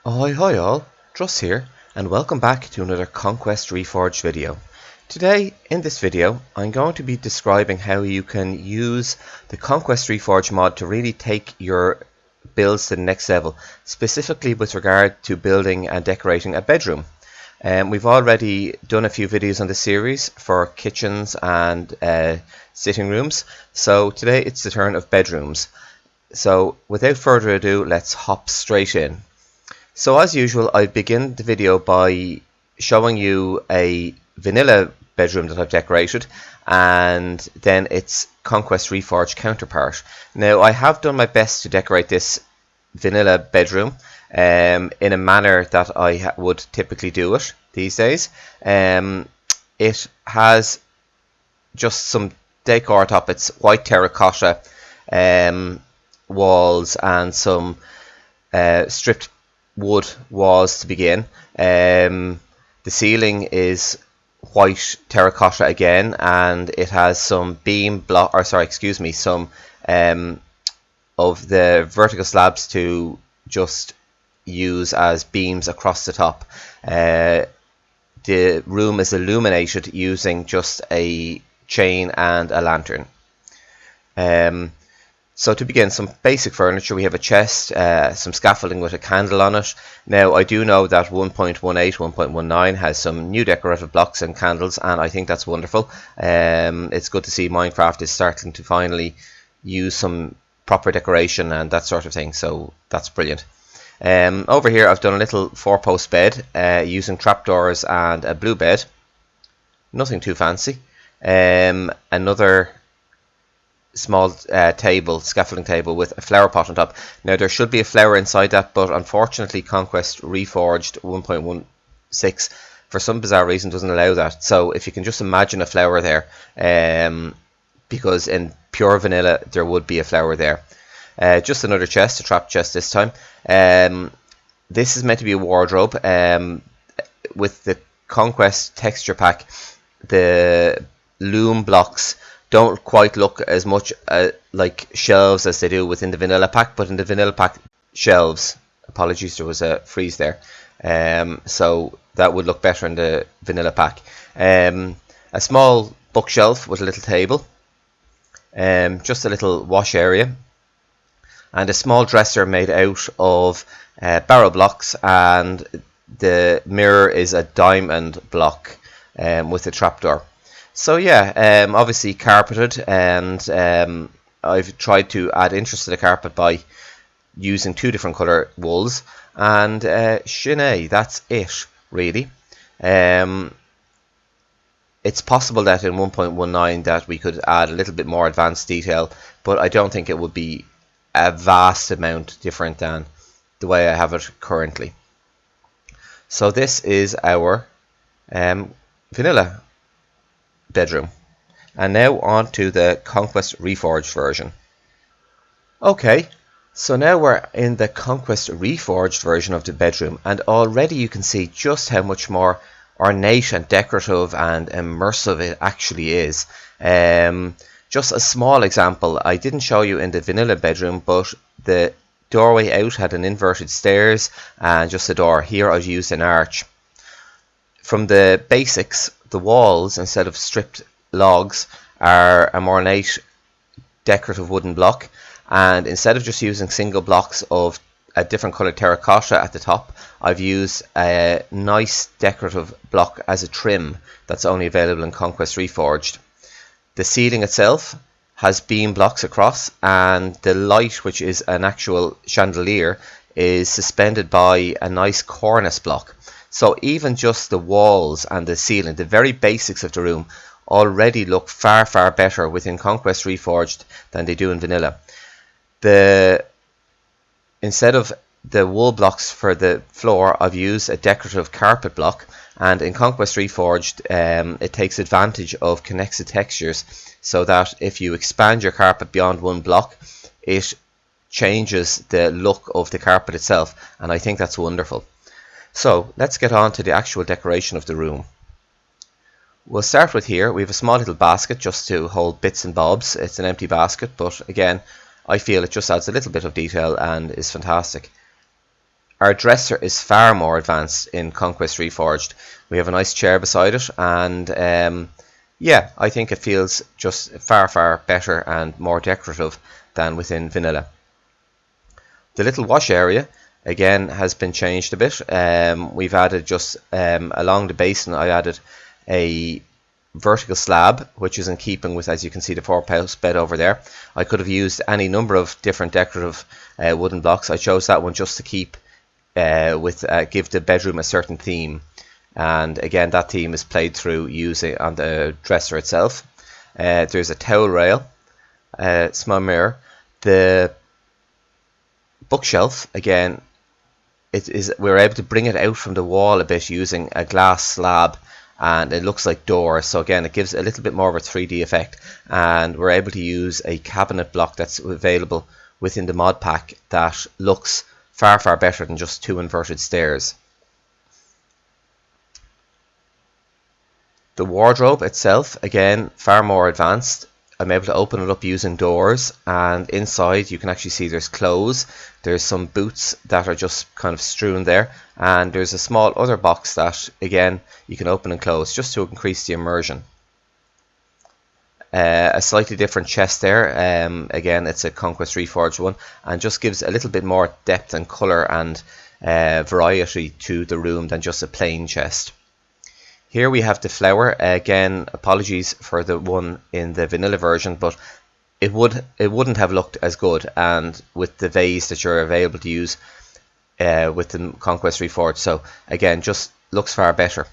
Ahoy hoy all, Druss here, and welcome back to another Conquest Reforged video. Today, in this video, I'm going to be describing how you can use the Conquest Reforged mod to really take your builds to the next level, specifically with regard to building and decorating a bedroom. We've already done a few videos on the series for kitchens and sitting rooms, so today it's the turn of bedrooms. So without further ado, let's hop straight in. So as usual, I begin the video by showing you a vanilla bedroom that I've decorated and then its Conquest Reforged counterpart. Now I have done my best to decorate this vanilla bedroom in a manner that I would typically do it these days. It has just some decor on top. It's white terracotta walls and some stripped wood walls to begin. The ceiling is white terracotta again, and it has some some of the vertical slabs to just use as beams across the top. The room is illuminated using just a chain and a lantern. So to begin, some basic furniture. We have a chest, some scaffolding with a candle on it. Now I do know that 1.18, 1.19 has some new decorative blocks and candles, and I think that's wonderful. It's good to see Minecraft is starting to finally use some proper decoration and that sort of thing, so that's brilliant. Over here I've done a little 4-post bed using trapdoors and a blue bed. Nothing too fancy. Another small scaffolding table with a flower pot on top. Now there should be a flower inside that, but unfortunately Conquest Reforged 1.16 for some bizarre reason doesn't allow that. So if you can just imagine a flower there, because in pure vanilla there would be a flower there. Just another chest, a trap chest this time. This is meant to be a wardrobe. With the Conquest texture pack, the loom blocks don't quite look as much like shelves as they do within the vanilla pack, but in the vanilla pack shelves, apologies, there was a freeze there, so that would look better in the vanilla pack. A small bookshelf with a little table, just a little wash area, and a small dresser made out of barrel blocks, and the mirror is a diamond block with a trapdoor. So yeah, obviously carpeted, and I've tried to add interest to the carpet by using 2 different colour wools, and Shanae, that's it really. It's possible that in 1.19 that we could add a little bit more advanced detail, but I don't think it would be a vast amount different than the way I have it currently. So this is our vanilla bedroom, and now on to the Conquest Reforged version. Okay, so now we're in the Conquest Reforged version of the bedroom, and already you can see just how much more ornate and decorative and immersive it actually is. Just a small example, I didn't show you in the vanilla bedroom, but the doorway out had an inverted stairs and just a door. Here I've used an arch. From the basics, the walls, instead of stripped logs, are a more ornate decorative wooden block, and instead of just using single blocks of a different colour terracotta at the top, I've used a nice decorative block as a trim that's only available in Conquest Reforged. The ceiling itself has beam blocks across, and the light, which is an actual chandelier, is suspended by a nice cornice block. So even just the walls and the ceiling, the very basics of the room, already look far better within Conquest Reforged than they do in vanilla. Instead of the wool blocks for the floor, I've used a decorative carpet block, and in Conquest Reforged it takes advantage of connected textures, so that if you expand your carpet beyond one block, it changes the look of the carpet itself, and I think that's wonderful. So let's get on to the actual decoration of the room. We'll start with here. We have a small little basket just to hold bits and bobs. It's an empty basket, but again, I feel it just adds a little bit of detail and is fantastic. Our dresser is far more advanced in Conquest Reforged. We have a nice chair beside it, and yeah, I think it feels just far better and more decorative than within vanilla. The little wash area again has been changed a bit. We've added just along the basin, I added a vertical slab, which is in keeping with, as you can see, the 4-post bed over there. I could have used any number of different decorative wooden blocks. I chose that one just to keep give the bedroom a certain theme, and again that theme is played through using on the dresser itself. There's a towel rail, small mirror, the bookshelf. Again, we're able to bring it out from the wall a bit using a glass slab, and it looks like doors, so again it gives a little bit more of a 3D effect. And we're able to use a cabinet block that's available within the mod pack that looks far better than just 2 inverted stairs. The wardrobe itself, again, far more advanced. I'm able to open it up using doors, and inside you can actually see there's clothes, there's some boots that are just kind of strewn there, and there's a small other box that again you can open and close just to increase the immersion. A slightly different chest there, again it's a Conquest Reforged one, and just gives a little bit more depth and colour and variety to the room than just a plain chest. Here we have the flower. Again, apologies for the one in the vanilla version, but it wouldn't have looked as good, and with the vase that you're available to use with the Conquest Reforged, so again just looks far better.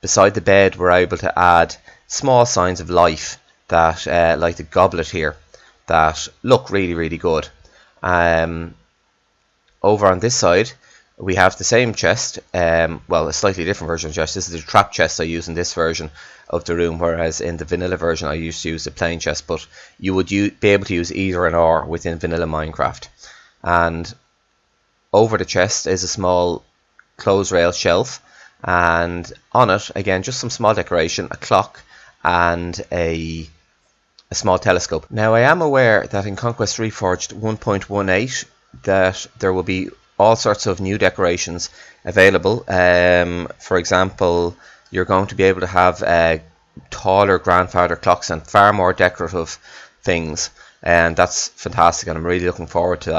Beside the bed we're able to add small signs of life that like the goblet here, that look really good. Over on this side we have the same chest, well, a slightly different version of the chest. This is the trap chest I use in this version of the room, whereas in the vanilla version I used to use the plain chest, but you would be able to use either and or within vanilla Minecraft. And over the chest is a small clothes rail shelf, and on it again just some small decoration, a clock and a small telescope. Now I am aware that in Conquest Reforged 1.18 that there will be all sorts of new decorations available. For example, you're going to be able to have taller grandfather clocks and far more decorative things, and that's fantastic, and I'm really looking forward to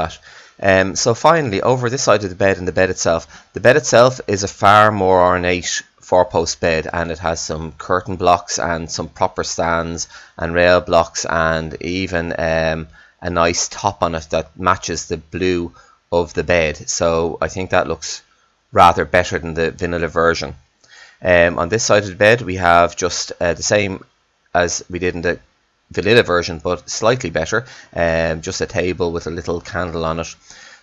that. So finally, over this side of the bed, and the bed itself is a far more ornate 4-post bed, and it has some curtain blocks and some proper stands and rail blocks, and even a nice top on it that matches the blue of the bed. So I think that looks rather better than the vanilla version. On this side of the bed we have just the same as we did in the vanilla version, but slightly better. Just a table with a little candle on it,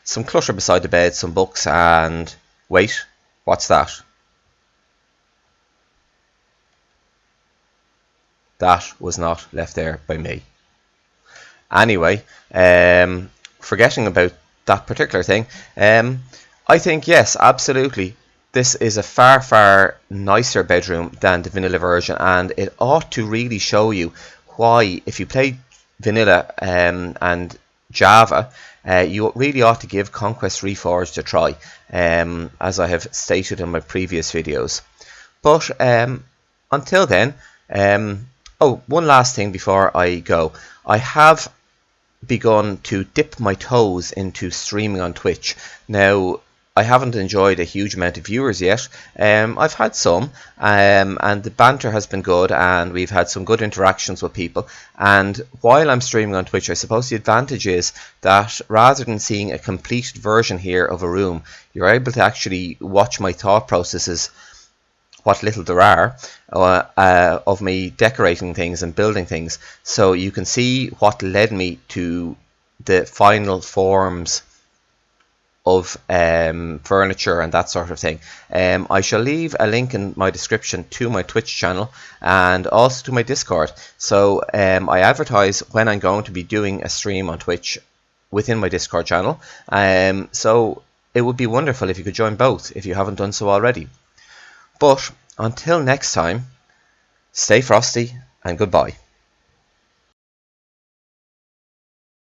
some clutter beside the bed, some books, and wait, what's that? That was not left there by me. Anyway, forgetting about that particular thing, I think yes, absolutely, this is a far nicer bedroom than the vanilla version, and it ought to really show you why, if you play vanilla and Java, you really ought to give Conquest Reforged a try, as I have stated in my previous videos. But until then, oh, one last thing before I go. I have begun to dip my toes into streaming on Twitch. Now, I haven't enjoyed a huge amount of viewers yet. I've had some, and the banter has been good, and we've had some good interactions with people. And while I'm streaming on Twitch, I suppose the advantage is that rather than seeing a complete version here of a room, you're able to actually watch my thought processes, what little there are, of me decorating things and building things, so you can see what led me to the final forms of furniture and that sort of thing. I shall leave a link in my description to my Twitch channel and also to my Discord. So I advertise when I'm going to be doing a stream on Twitch within my Discord channel, so it would be wonderful if you could join both if you haven't done so already. But until next time, stay frosty and goodbye.